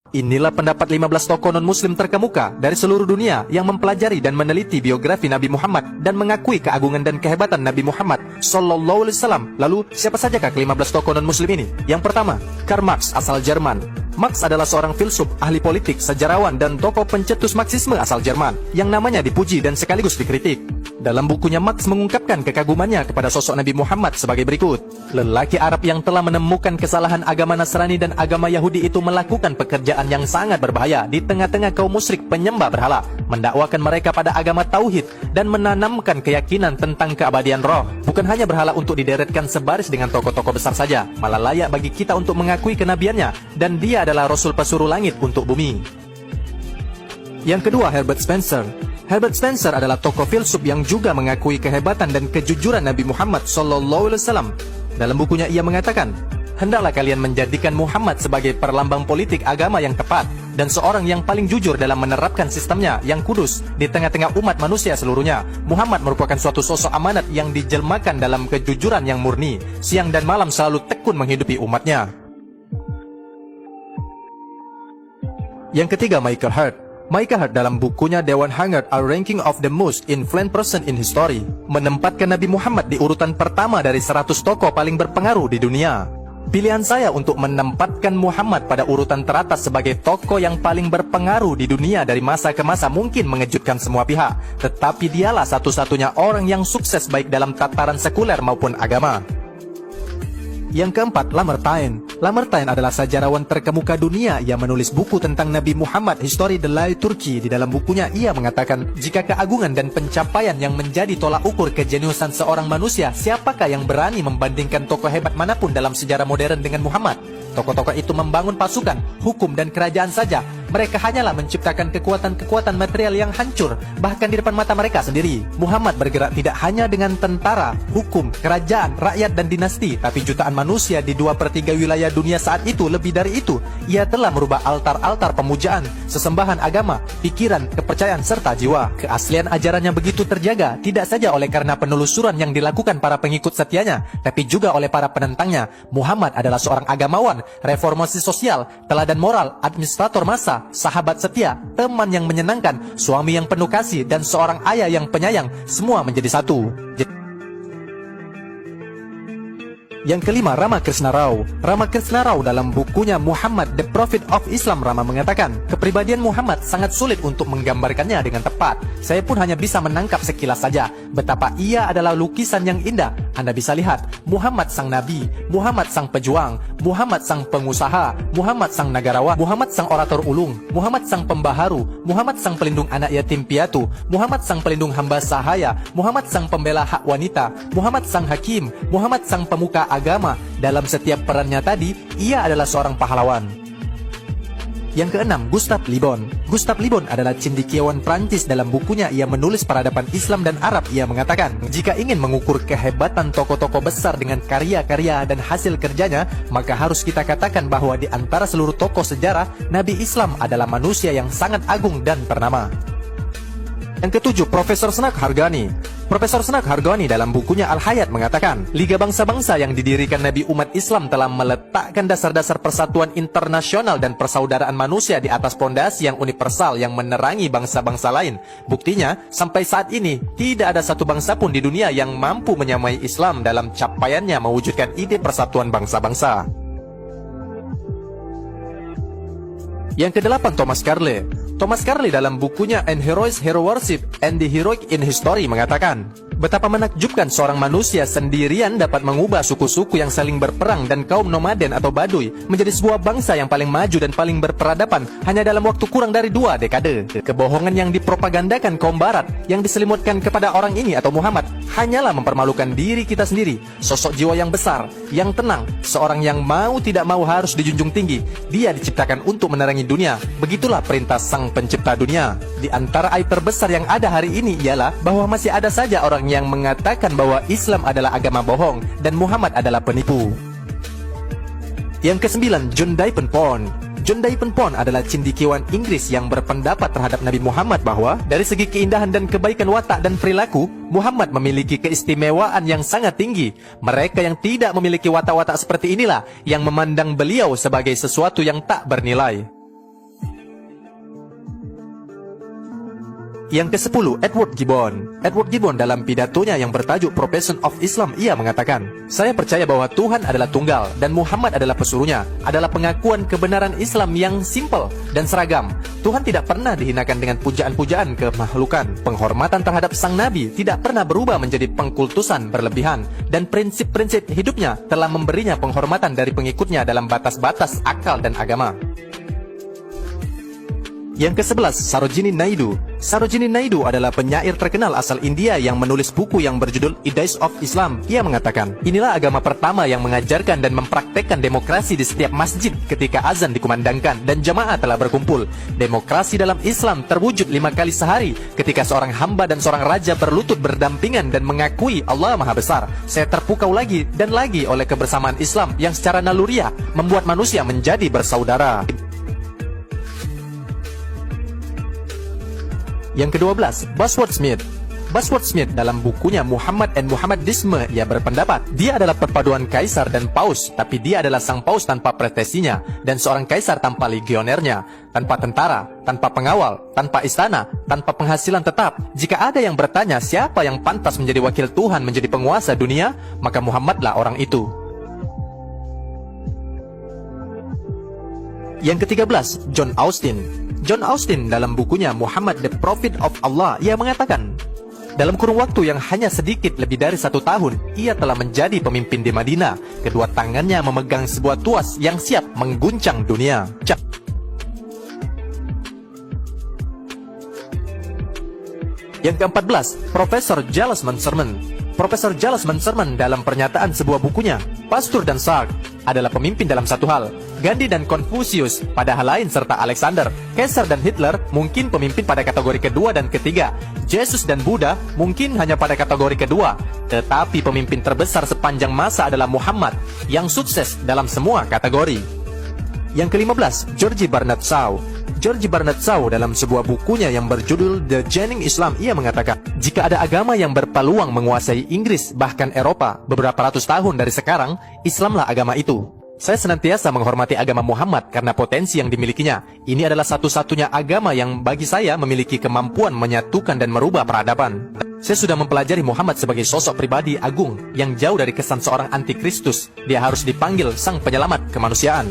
Inilah pendapat 15 tokoh non-muslim terkemuka dari seluruh dunia yang mempelajari dan meneliti biografi Nabi Muhammad dan mengakui keagungan dan kehebatan Nabi Muhammad Sallallahu Alaihi Wasallam. Lalu, siapa sajakah ke-15 tokoh non-muslim ini? Yang pertama, Karl Marx asal Jerman. Marx adalah seorang filsuf, ahli politik, sejarawan, dan tokoh pencetus Marxisme asal Jerman yang namanya dipuji dan sekaligus dikritik. Dalam bukunya, Marx mengungkapkan kekagumannya kepada sosok Nabi Muhammad sebagai berikut. Lelaki Arab yang telah menemukan kesalahan agama Nasrani dan agama Yahudi itu melakukan pekerjaan yang sangat berbahaya di tengah-tengah kaum musyrik penyembah berhala, mendakwakan mereka pada agama tauhid dan menanamkan keyakinan tentang keabadian roh. Bukan hanya berhala untuk dideretkan sebaris dengan tokoh-tokoh besar saja, malah layak bagi kita untuk mengakui kenabiannya, dan dia adalah Rasul Pesuruh Langit untuk bumi. Yang kedua, Herbert Spencer. Herbert Spencer adalah tokoh filsuf yang juga mengakui kehebatan dan kejujuran Nabi Muhammad Sallallahu Alaihi Wasallam. Dalam bukunya ia mengatakan, hendaklah kalian menjadikan Muhammad sebagai perlambang politik agama yang tepat dan seorang yang paling jujur dalam menerapkan sistemnya yang kudus di tengah-tengah umat manusia seluruhnya. Muhammad merupakan suatu sosok amanat yang dijelmakan dalam kejujuran yang murni, siang dan malam selalu tekun menghidupi umatnya. Yang ketiga, Michael Hart. Michael Hart dalam bukunya Dewan Hangat, A Ranking of the Most Influential Person in History, menempatkan Nabi Muhammad di urutan pertama dari 100 tokoh paling berpengaruh di dunia. Pilihan saya untuk menempatkan Muhammad pada urutan teratas sebagai tokoh yang paling berpengaruh di dunia dari masa ke masa mungkin mengejutkan semua pihak, tetapi dialah satu-satunya orang yang sukses baik dalam tataran sekuler maupun agama. Yang keempat, Lamartine. Lamartine adalah sejarawan terkemuka dunia yang menulis buku tentang Nabi Muhammad, History de la Turki. Di dalam bukunya ia mengatakan, jika keagungan dan pencapaian yang menjadi tolak ukur kejeniusan seorang manusia, siapakah yang berani membandingkan tokoh hebat manapun dalam sejarah modern dengan Muhammad? Tokoh-tokoh itu membangun pasukan, hukum, dan kerajaan saja. Mereka hanyalah menciptakan kekuatan-kekuatan material yang hancur, bahkan di depan mata mereka sendiri. Muhammad bergerak tidak hanya dengan tentara, hukum, kerajaan, rakyat, dan dinasti, tapi jutaan manusia di 2/3 wilayah dunia saat itu. Lebih dari itu, ia telah merubah altar-altar pemujaan, sesembahan agama, pikiran, kepercayaan, serta jiwa. Keaslian ajarannya begitu terjaga, tidak saja oleh karena penelusuran yang dilakukan para pengikut setianya, tapi juga oleh para penentangnya. Muhammad adalah seorang agamawan, reformasi sosial, teladan moral, administrator massa, sahabat setia, teman yang menyenangkan, suami yang penuh kasih, dan seorang ayah yang penyayang, semua menjadi satu. Yang kelima, Ramakrishna Rao. Ramakrishna Rao dalam bukunya Muhammad, The Prophet of Islam, Rama mengatakan, kepribadian Muhammad sangat sulit untuk menggambarkannya dengan tepat. Saya pun hanya bisa menangkap sekilas saja betapa ia adalah lukisan yang indah. Anda bisa lihat, Muhammad sang nabi, Muhammad sang pejuang, Muhammad sang pengusaha, Muhammad sang negarawan, Muhammad sang orator ulung, Muhammad sang pembaharu, Muhammad sang pelindung anak yatim piatu, Muhammad sang pelindung hamba sahaya, Muhammad sang pembela hak wanita, Muhammad sang hakim, Muhammad sang pemuka agama. Dalam setiap perannya tadi, ia adalah seorang pahlawan. Yang keenam, Gustave Le Bon. Gustave Le Bon adalah cendekiawan Prancis. Dalam bukunya ia menulis peradaban Islam dan Arab. Ia mengatakan, jika ingin mengukur kehebatan tokoh-tokoh besar dengan karya-karya dan hasil kerjanya, maka harus kita katakan bahwa di antara seluruh tokoh sejarah, Nabi Islam adalah manusia yang sangat agung dan ternama. Yang ketujuh, Profesor Snack Hargani. Profesor Snack Hargani dalam bukunya Al-Hayat mengatakan, Liga Bangsa-Bangsa yang didirikan Nabi umat Islam telah meletakkan dasar-dasar persatuan internasional dan persaudaraan manusia di atas pondasi yang universal yang menerangi bangsa-bangsa lain. Buktinya, sampai saat ini, tidak ada satu bangsa pun di dunia yang mampu menyamai Islam dalam capaiannya mewujudkan ide persatuan bangsa-bangsa. Yang kedelapan, Thomas Carlyle. Thomas Carlyle dalam bukunya An Hero's Hero Worship and the Heroic in History mengatakan, betapa menakjubkan seorang manusia sendirian dapat mengubah suku-suku yang saling berperang dan kaum nomaden atau baduy menjadi sebuah bangsa yang paling maju dan paling berperadaban hanya dalam waktu kurang dari 2 dekade. Kebohongan yang dipropagandakan kaum barat yang diselimutkan kepada orang ini atau Muhammad hanyalah mempermalukan diri kita sendiri. Sosok jiwa yang besar, yang tenang, seorang yang mau tidak mau harus dijunjung tinggi. Dia diciptakan untuk menerangi dunia. Begitulah perintah sang pencipta dunia. Di antara aib terbesar yang ada hari ini ialah bahwa masih ada saja orang yang mengatakan bahwa Islam adalah agama bohong dan Muhammad adalah penipu. Yang kesembilan, John Davenport. John Davenport adalah cendekiawan Inggris yang berpendapat terhadap Nabi Muhammad bahwa dari segi keindahan dan kebaikan watak dan perilaku, Muhammad memiliki keistimewaan yang sangat tinggi. Mereka yang tidak memiliki watak-watak seperti inilah yang memandang beliau sebagai sesuatu yang tak bernilai. Yang ke-10, Edward Gibbon. Edward Gibbon dalam pidatonya yang bertajuk Profession of Islam, ia mengatakan, "Saya percaya bahwa Tuhan adalah tunggal dan Muhammad adalah pesuruhnya, adalah pengakuan kebenaran Islam yang simpel dan seragam. Tuhan tidak pernah dihinakan dengan pujaan-pujaan kemakhlukan. Penghormatan terhadap sang Nabi tidak pernah berubah menjadi pengkultusan berlebihan, dan prinsip-prinsip hidupnya telah memberinya penghormatan dari pengikutnya dalam batas-batas akal dan agama." Yang ke-11, Sarojini Naidu. Sarojini Naidu adalah penyair terkenal asal India yang menulis buku yang berjudul Ideas of Islam. Ia mengatakan, inilah agama pertama yang mengajarkan dan mempraktekkan demokrasi di setiap masjid ketika azan dikumandangkan dan jamaah telah berkumpul. Demokrasi dalam Islam terwujud 5 kali sehari ketika seorang hamba dan seorang raja berlutut berdampingan dan mengakui Allah Maha Besar. Saya terpukau lagi dan lagi oleh kebersamaan Islam yang secara naluriah membuat manusia menjadi bersaudara. Yang ke-12, Bosworth Smith. Bosworth Smith dalam bukunya Muhammad and Muhammadisme, ia berpendapat dia adalah perpaduan kaisar dan paus, tapi dia adalah sang paus tanpa prestasinya dan seorang kaisar tanpa legionernya, tanpa tentara, tanpa pengawal, tanpa istana, tanpa penghasilan tetap. Jika ada yang bertanya siapa yang pantas menjadi wakil Tuhan menjadi penguasa dunia, maka Muhammadlah orang itu. Yang ke-13, John Austin. John Austin dalam bukunya Muhammad the Prophet of Allah, ia mengatakan, dalam kurun waktu yang hanya sedikit lebih dari 1 tahun, ia telah menjadi pemimpin di Madinah. Kedua tangannya memegang sebuah tuas yang siap mengguncang dunia. Yang ke-14, Profesor Giles Manserman. Profesor Giles Manserman dalam pernyataan sebuah bukunya, Pastur dan Sark, adalah pemimpin dalam satu hal. Gandhi dan Confucius pada hal lain, serta Alexander, Caesar dan Hitler mungkin pemimpin pada kategori kedua dan ketiga. Yesus dan Buddha mungkin hanya pada kategori kedua. Tetapi pemimpin terbesar sepanjang masa adalah Muhammad yang sukses dalam semua kategori. Yang ke-15, George Bernard Shaw. George Bernard Shaw dalam sebuah bukunya yang berjudul The Genuine Islam, ia mengatakan, jika ada agama yang berpeluang menguasai Inggris bahkan Eropa beberapa ratus tahun dari sekarang, Islamlah agama itu. Saya senantiasa menghormati agama Muhammad karena potensi yang dimilikinya. Ini adalah satu-satunya agama yang bagi saya memiliki kemampuan menyatukan dan merubah peradaban. Saya sudah mempelajari Muhammad sebagai sosok pribadi agung yang jauh dari kesan seorang antikristus. Dia harus dipanggil sang penyelamat kemanusiaan.